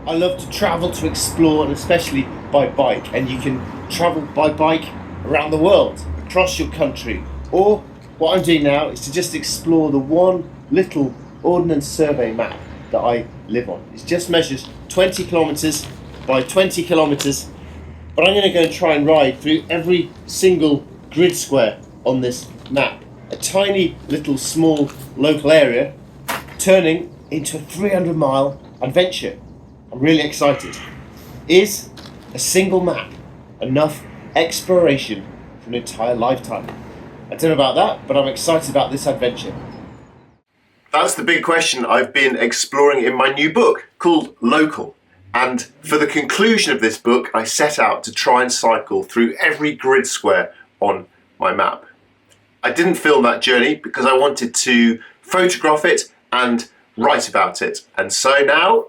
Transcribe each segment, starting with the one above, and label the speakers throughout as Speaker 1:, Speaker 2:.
Speaker 1: I love to travel, to explore, and especially by bike. And you can travel by bike around the world, across your country. Or what I'm doing now is to just explore the one little Ordnance Survey map that I live on. It just measures 20 kilometres by 20 kilometres, but I'm going to go and try and ride through every single grid square on this map. A tiny little small local area turning into a 300-mile adventure. I'm really excited. Is a single map enough exploration for an entire lifetime? I don't know about that, but I'm excited about this adventure. That's the big question I've been exploring in my new book called Local. And for the conclusion of this book, I set out to try and cycle through every grid square on my map. I didn't film that journey because I wanted to photograph it and write about it. And so now,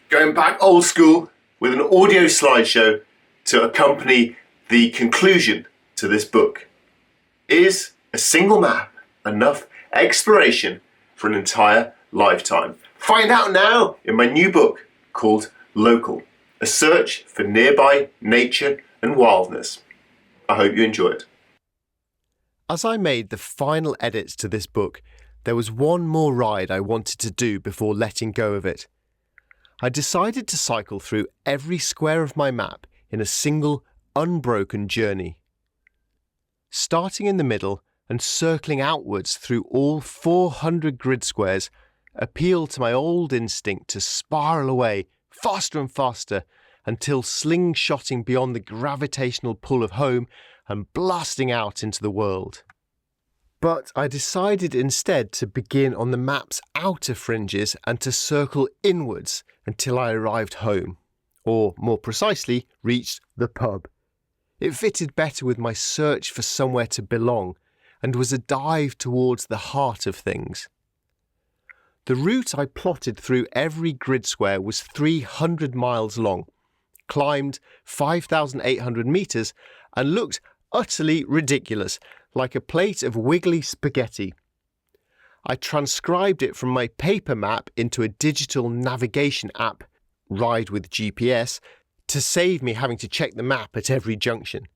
Speaker 1: going back old school with an audio slideshow to accompany the conclusion to this book. Is a single map enough exploration for an entire lifetime? Find out now in my new book called Local, a search for nearby nature and wildness. I hope you enjoy it. As I made the final edits to this book, there was one more ride I wanted to do before letting go of it. I decided to cycle through every square of my map in a single, unbroken journey. Starting in the middle and circling outwards through all 400 grid squares appealed to my old instinct to spiral away faster and faster until slingshotting beyond the gravitational pull of home and blasting out into the world. But I decided instead to begin on the map's outer fringes and to circle inwards until I arrived home, or more precisely, reached the pub. It fitted better with my search for somewhere to belong and was a dive towards the heart of things. The route I plotted through every grid square was 300 miles long, climbed 5,800 metres and looked utterly ridiculous, like a plate of wiggly spaghetti. I transcribed it from my paper map into a digital navigation app, Ride with GPS, to save me having to check the map at every junction.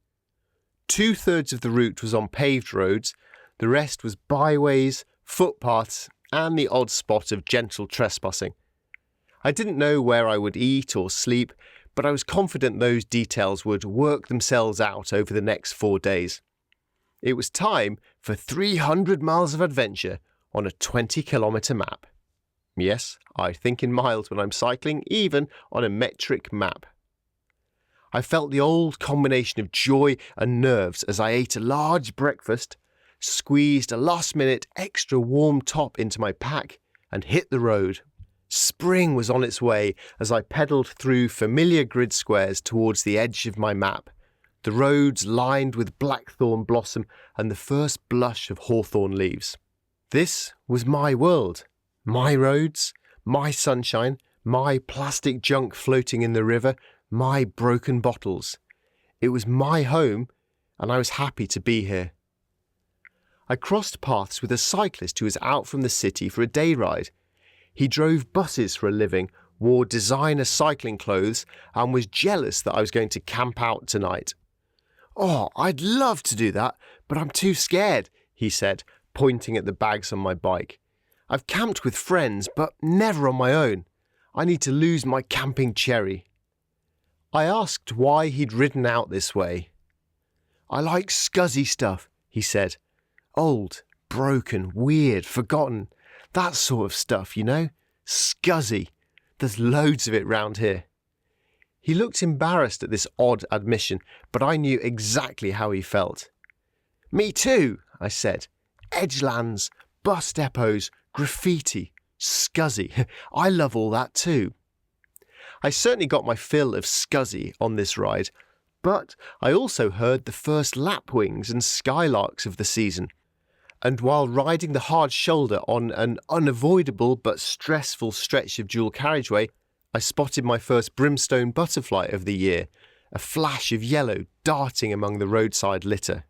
Speaker 1: 2/3 of the route was on paved roads, the rest was byways, footpaths, and the odd spot of gentle trespassing. I didn't know where I would eat or sleep, but I was confident those details would work themselves out over the next 4 days. It was time for 300 miles of adventure on a 20-kilometre map. Yes, I think in miles when I'm cycling, even on a metric map. I felt the old combination of joy and nerves as I ate a large breakfast, squeezed a last-minute extra warm top into my pack, and hit the road. Spring was on its way as I pedalled through familiar grid squares towards the edge of my map, the roads lined with blackthorn blossom and the first blush of hawthorn leaves. This was my world, my roads, my sunshine, my plastic junk floating in the river, my broken bottles. It was my home, and I was happy to be here. I crossed paths with a cyclist who was out from the city for a day ride. He drove buses for a living, wore designer cycling clothes, and was jealous that I was going to camp out tonight. "Oh, I'd love to do that, but I'm too scared," he said, pointing at the bags on my bike. "I've camped with friends, but never on my own. I need to lose my camping cherry." I asked why he'd ridden out this way. "I like scuzzy stuff," he said. "Old, broken, weird, forgotten. That sort of stuff, you know? Scuzzy. There's loads of it round here." He looked embarrassed at this odd admission, but I knew exactly how he felt. "Me too," I said. "Edgelands, bus depots, graffiti, scuzzy. I love all that too." I certainly got my fill of scuzzy on this ride, but I also heard the first lapwings and skylarks of the season. And while riding the hard shoulder on an unavoidable but stressful stretch of dual carriageway, I spotted my first brimstone butterfly of the year, a flash of yellow darting among the roadside litter.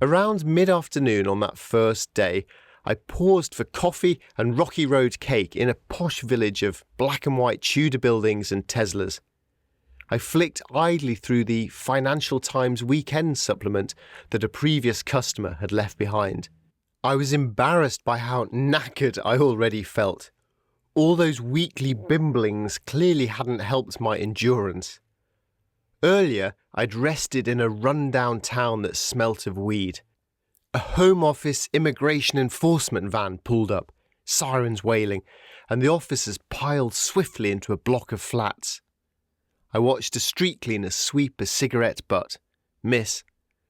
Speaker 1: Around mid-afternoon on that first day,
Speaker 2: I paused for coffee and Rocky Road cake in a posh village of black and white Tudor buildings and Teslas. I flicked idly through the Financial Times weekend supplement that a previous customer had left behind. I was embarrassed by how knackered I already felt. All those weekly bimblings clearly hadn't helped my endurance. Earlier, I'd rested in a run-down town that smelt of weed. A Home Office immigration enforcement van pulled up, sirens wailing, and the officers piled swiftly into a block of flats. I watched a street cleaner sweep a cigarette butt, miss,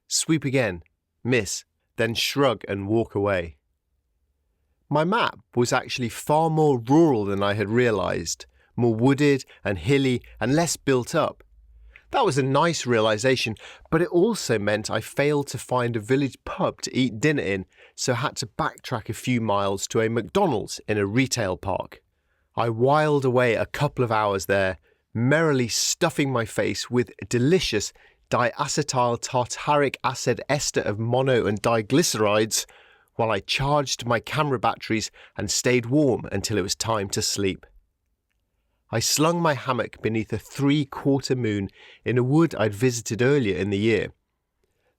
Speaker 2: sweep again, miss, then shrug and walk away. My map was actually far more rural than I had realised, more wooded and hilly and less built up. That was a nice realisation, but it also meant I failed to find a village pub to eat dinner in, so had to backtrack a few miles to a McDonald's in a retail park. I whiled away a couple of hours there, merrily stuffing my face with delicious diacetyl tartaric acid ester of mono and diglycerides while I charged my camera batteries and stayed warm until it was time to sleep. I slung my hammock beneath a 3/4 moon in a wood I'd visited earlier in the year.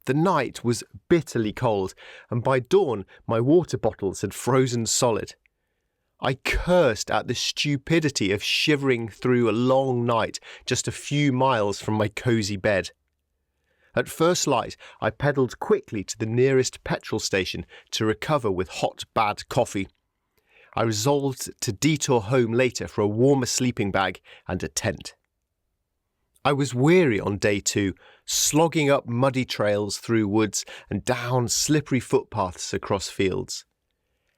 Speaker 2: The night was bitterly cold, and by dawn my water bottles had frozen solid. I cursed at the stupidity of shivering through a long night just a few miles from my cosy bed. At first light, I pedalled quickly to the nearest petrol station to recover with hot, bad coffee. I resolved to detour home later for a warmer sleeping bag and a tent. I was weary on day 2, slogging up muddy trails through woods and down slippery footpaths across fields.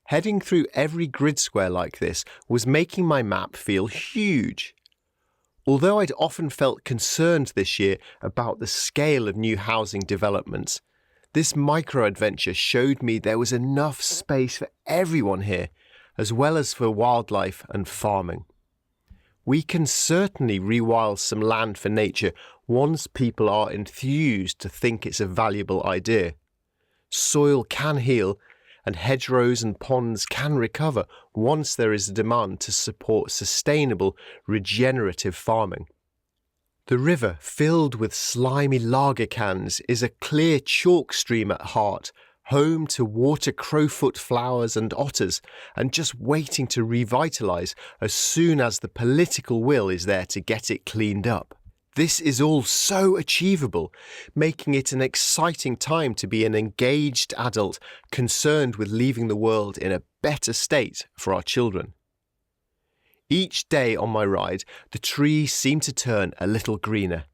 Speaker 2: Heading through every grid square like this was making my map feel huge. Although I'd often felt concerned this year about the scale of new housing developments, this micro-adventure showed me there was enough space for everyone here, as well as for wildlife and farming. We can certainly rewild some land for nature once people are enthused to think it's a valuable idea. Soil can heal, and hedgerows and ponds can recover once there is a demand to support sustainable, regenerative farming. The river, filled with slimy lager cans, is a clear chalk stream at heart, home to water crowfoot flowers and otters, and just waiting to revitalise as soon as the political will is there to get it cleaned up. This is all so achievable, making it an exciting time to be an engaged adult concerned with leaving the world in a better state for our children. Each day on my ride, the trees seemed to turn a little greener.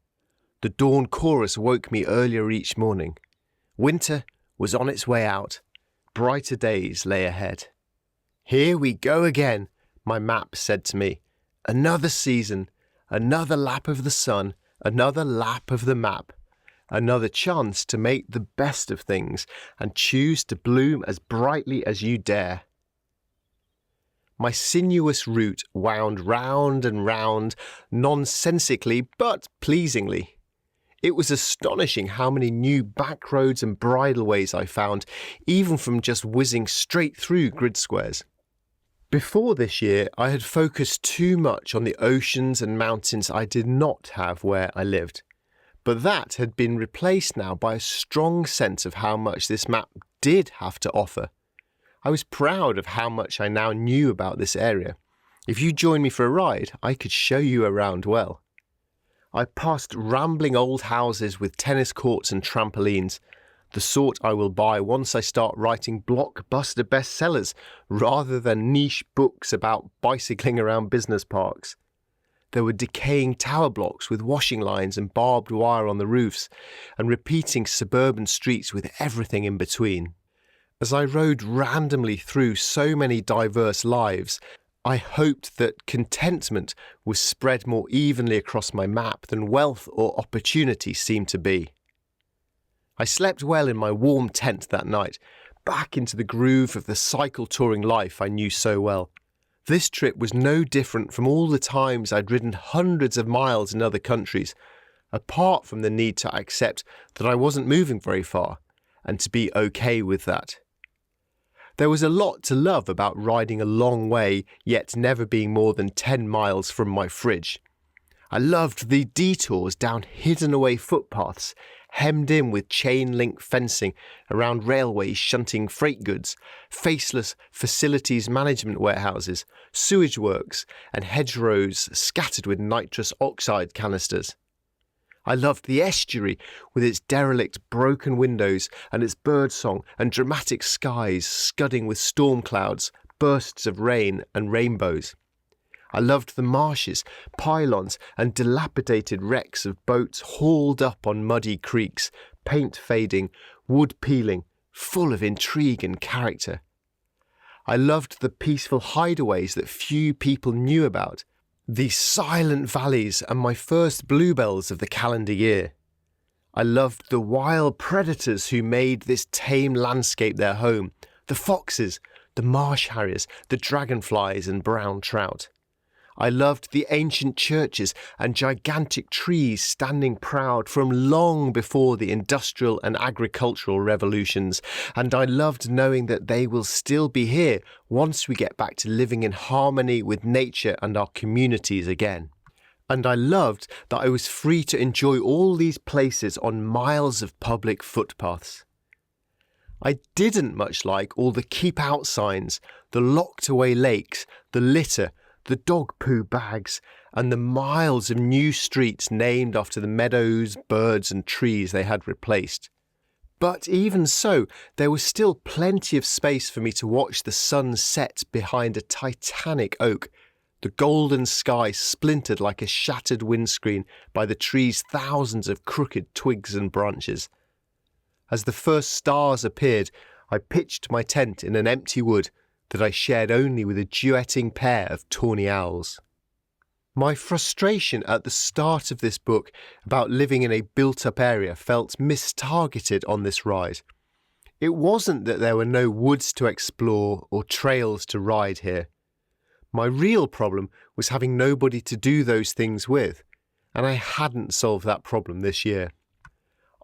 Speaker 2: The dawn chorus woke me earlier each morning. Winter was on its way out. Brighter days lay ahead. "Here we go again," my map said to me. "Another season. Another lap of the sun, another lap of the map, another chance to make the best of things and choose to bloom as brightly as you dare." My sinuous route wound round and round, nonsensically but pleasingly. It was astonishing how many new back roads and bridleways I found, even from just whizzing straight through grid squares. Before this year, I had focused too much on the oceans and mountains I did not have where I lived. But that had been replaced now by a strong sense of how much this map did have to offer. I was proud of how much I now knew about this area. If you joined me for a ride, I could show you around well. I passed rambling old houses with tennis courts and trampolines, the sort I will buy once I start writing blockbuster bestsellers rather than niche books about bicycling around business parks. There were decaying tower blocks with washing lines and barbed wire on the roofs, and repeating suburban streets with everything in between. As I rode randomly through so many diverse lives, I hoped that contentment was spread more evenly across my map than wealth or opportunity seemed to be. I slept well in my warm tent that night, back into the groove of the cycle touring life I knew so well. This trip was no different from all the times I'd ridden hundreds of miles in other countries, apart from the need to accept that I wasn't moving very far, and to be okay with that. There was a lot to love about riding a long way, yet never being more than 10 miles from my fridge. I loved the detours down hidden away footpaths, hemmed in with chain link fencing around railways shunting freight goods, faceless facilities management warehouses, sewage works, and hedgerows scattered with nitrous oxide canisters. I loved the estuary with its derelict broken windows and its birdsong and dramatic skies scudding with storm clouds, bursts of rain and rainbows. I loved the marshes, pylons and dilapidated wrecks of boats hauled up on muddy creeks, paint fading, wood peeling, full of intrigue and character. I loved the peaceful hideaways that few people knew about, the silent valleys and my first bluebells of the calendar year. I loved the wild predators who made this tame landscape their home, the foxes, the marsh harriers, the dragonflies and brown trout. I loved the ancient churches and gigantic trees standing proud from long before the industrial and agricultural revolutions, and I loved knowing that they will still be here once we get back to living in harmony with nature and our communities again. And I loved that I was free to enjoy all these places on miles of public footpaths. I didn't much like all the keep out signs, the locked away lakes, the litter, the dog poo bags, and the miles of new streets named after the meadows, birds and trees they had replaced. But even so, there was still plenty of space for me to watch the sun set behind a titanic oak, the golden sky splintered like a shattered windscreen by the tree's thousands of crooked twigs and branches. As the first stars appeared, I pitched my tent in an empty wood that I shared only with a duetting pair of tawny owls. My frustration at the start of this book about living in a built-up area felt mistargeted on this ride. It wasn't that there were no woods to explore or trails to ride here. My real problem was having nobody to do those things with, and I hadn't solved that problem this year.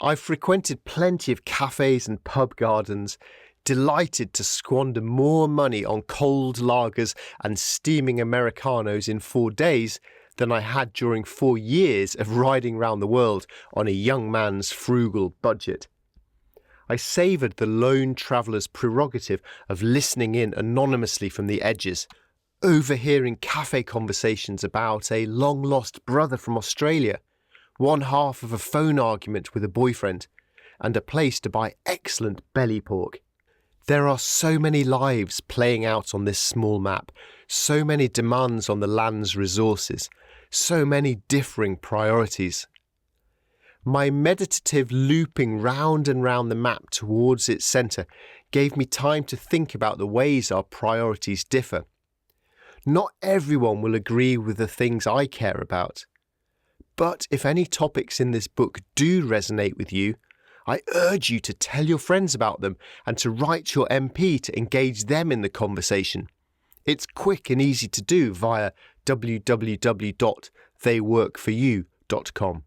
Speaker 2: I've frequented plenty of cafes and pub gardens, delighted to squander more money on cold lagers and steaming Americanos in 4 days than I had during 4 years of riding round the world on a young man's frugal budget. I savoured the lone traveller's prerogative of listening in anonymously from the edges, overhearing cafe conversations about a long-lost brother from Australia, one half of a phone argument with a boyfriend, and a place to buy excellent belly pork. There are so many lives playing out on this small map, so many demands on the land's resources, so many differing priorities. My meditative looping round and round the map towards its centre gave me time to think about the ways our priorities differ. Not everyone will agree with the things I care about. But if any topics in this book do resonate with you, I urge you to tell your friends about them and to write your MP to engage them in the conversation. It's quick and easy to do via www.theyworkforyou.com.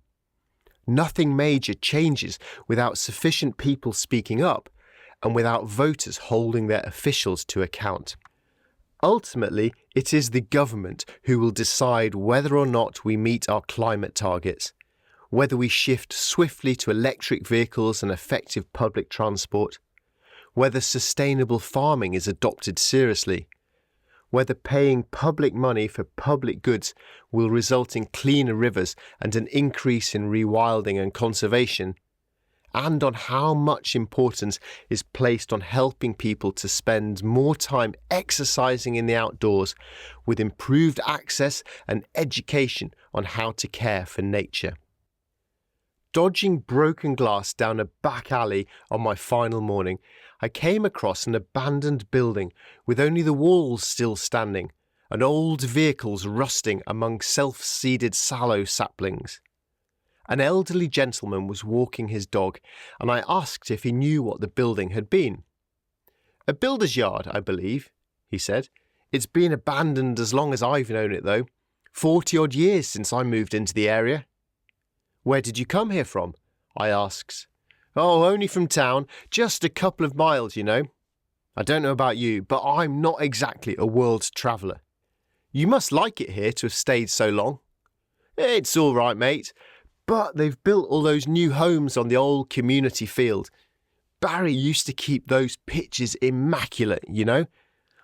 Speaker 2: Nothing major changes without sufficient people speaking up and without voters holding their officials to account. Ultimately, it is the government who will decide whether or not we meet our climate targets, whether we shift swiftly to electric vehicles and effective public transport, whether sustainable farming is adopted seriously, whether paying public money for public goods will result in cleaner rivers and an increase in rewilding and conservation, and on how much importance is placed on helping people to spend more time exercising in the outdoors with improved access and education on how to care for nature. Dodging broken glass down a back alley on my final morning, I came across an abandoned building with only the walls still standing and old vehicles rusting among self-seeded sallow saplings. An elderly gentleman was walking his dog, and I asked if he knew what the building had been. "A builder's yard, I believe," he said. "It's been abandoned as long as I've known it, though. 40-odd years since I moved into the area." "Where did you come here from?" I asked. "Oh, only from town, just a couple of miles, you know." I don't know about you, but I'm not exactly a world traveller. You must like it here to have stayed so long. It's all right, mate, but they've built all those new homes on the old community field. Barry used to keep those pitches immaculate, you know.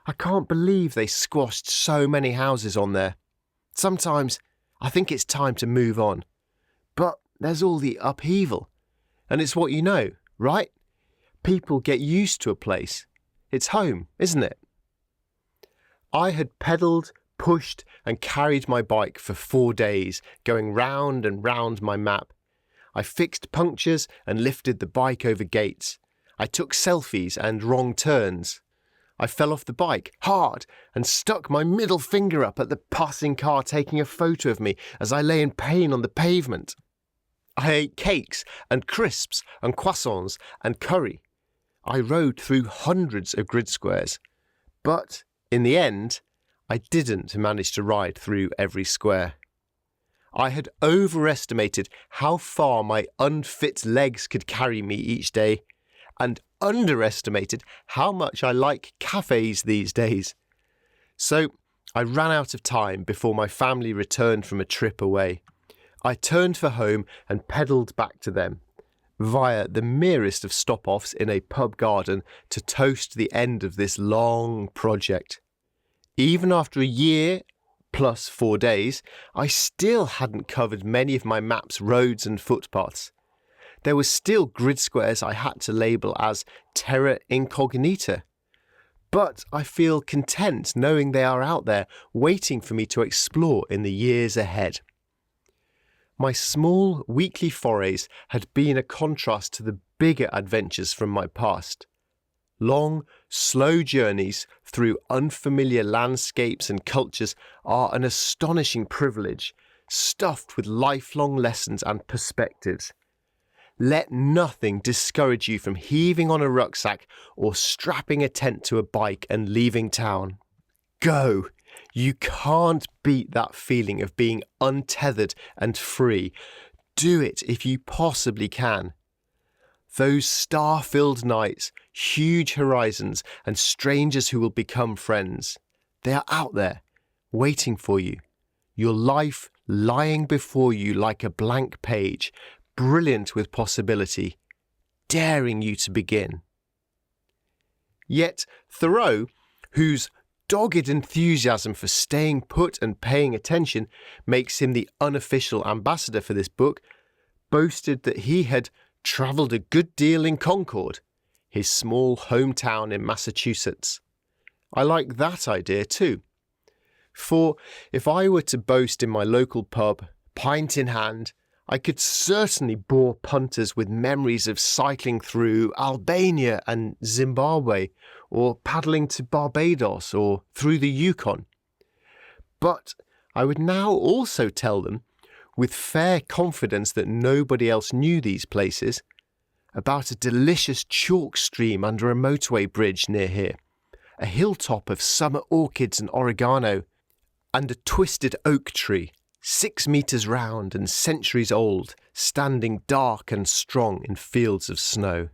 Speaker 2: I can't believe they squashed so many houses on there. Sometimes I think it's time to move on. But there's all the upheaval. And it's what you know, right? People get used to a place. It's home, isn't it? I had pedalled, pushed and carried my bike for 4 days, going round and round my map. I fixed punctures and lifted the bike over gates. I took selfies and wrong turns. I fell off the bike hard and stuck my middle finger up at the passing car taking a photo of me as I lay in pain on the pavement. I ate cakes and crisps and croissants and curry. I rode through hundreds of grid squares. But in the end, I didn't manage to ride through every square. I had overestimated how far my unfit legs could carry me each day, and underestimated how much I like cafes these days. So I ran out of time before my family returned from a trip away. I turned for home and pedalled back to them, via the merest of stop-offs in a pub garden to toast the end of this long project. Even after a year plus 4 days, I still hadn't covered many of my map's roads and footpaths. There were still grid squares I had to label as terra incognita. But I feel content knowing they are out there waiting for me to explore in the years ahead. My small weekly forays had been a contrast to the bigger adventures from my past. Long, slow journeys through unfamiliar landscapes and cultures are an astonishing privilege, stuffed with lifelong lessons and perspectives. Let nothing discourage you from heaving on a rucksack or strapping a tent to a bike and leaving town. Go! You can't beat that feeling of being untethered and free. Do it if you possibly can. Those star-filled nights, huge horizons, and strangers who will become friends. They are out there, waiting for you. Your life lying before you like a blank page, brilliant with possibility, daring you to begin. Yet Thoreau, whose dogged enthusiasm for staying put and paying attention makes him the unofficial ambassador for this book, boasted that he had travelled a good deal in Concord, his small hometown in Massachusetts. I like that idea too. For if I were to boast in my local pub, pint in hand, I could certainly bore punters with memories of cycling through Albania and Zimbabwe, or paddling to Barbados or through the Yukon. But I would now also tell them, with fair confidence that nobody else knew these places, about a delicious chalk stream under a motorway bridge near here, a hilltop of summer orchids and oregano, and a twisted oak tree, 6 meters round and centuries old, standing dark and strong in fields of snow.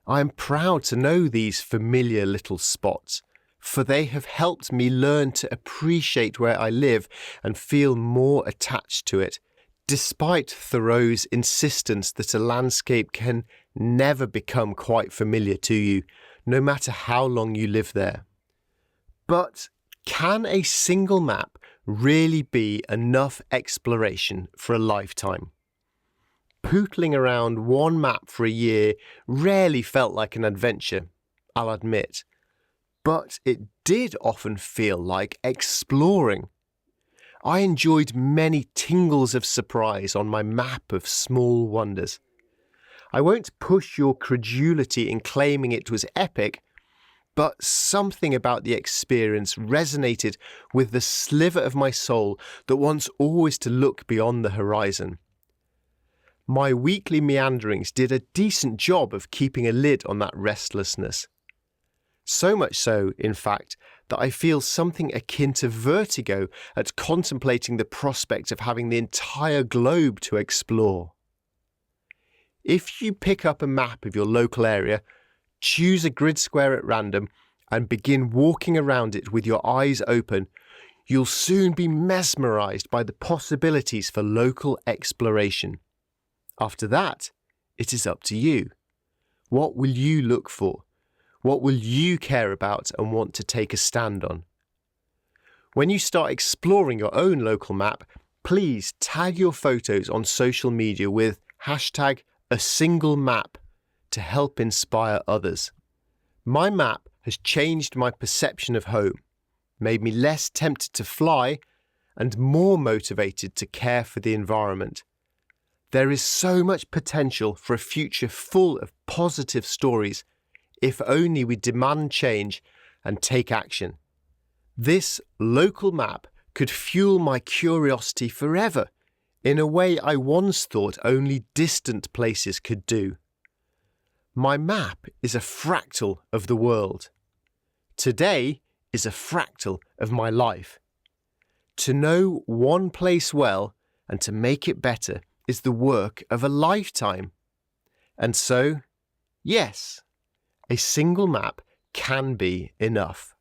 Speaker 2: I am proud to know these familiar little spots, for they have helped me learn to appreciate where I live and feel more attached to it, despite Thoreau's insistence that a landscape can never become quite familiar to you, no matter how long you live there. But can a single map really be enough exploration for a lifetime? Pootling around one map for a year rarely felt like an adventure, I'll admit, but it did often feel like exploring. I enjoyed many tingles of surprise on my map of small wonders. I won't push your credulity in claiming it was epic, but something about the experience resonated with the sliver of my soul that wants always to look beyond the horizon. My weekly meanderings did a decent job of keeping a lid on that restlessness. So much so, in fact, that I feel something akin to vertigo at contemplating the prospect of having the entire globe to explore. If you pick up a map of your local area, choose a grid square at random, and begin walking around it with your eyes open, you'll soon be mesmerized by the possibilities for local exploration. After that, it is up to you. What will you look for? What will you care about and want to take a stand on? When you start exploring your own local map, please tag your photos on social media with #ASingleMap to help inspire others. My map has changed my perception of home, made me less tempted to fly, and more motivated to care for the environment. There is so much potential for a future full of positive stories, if only we demand change and take action. This local map could fuel my curiosity forever, in a way I once thought only distant places could do. My map is a fractal of the world. Today is a fractal of my life. To know one place well and to make it better is the work of a lifetime. And so, yes, a single map can be enough.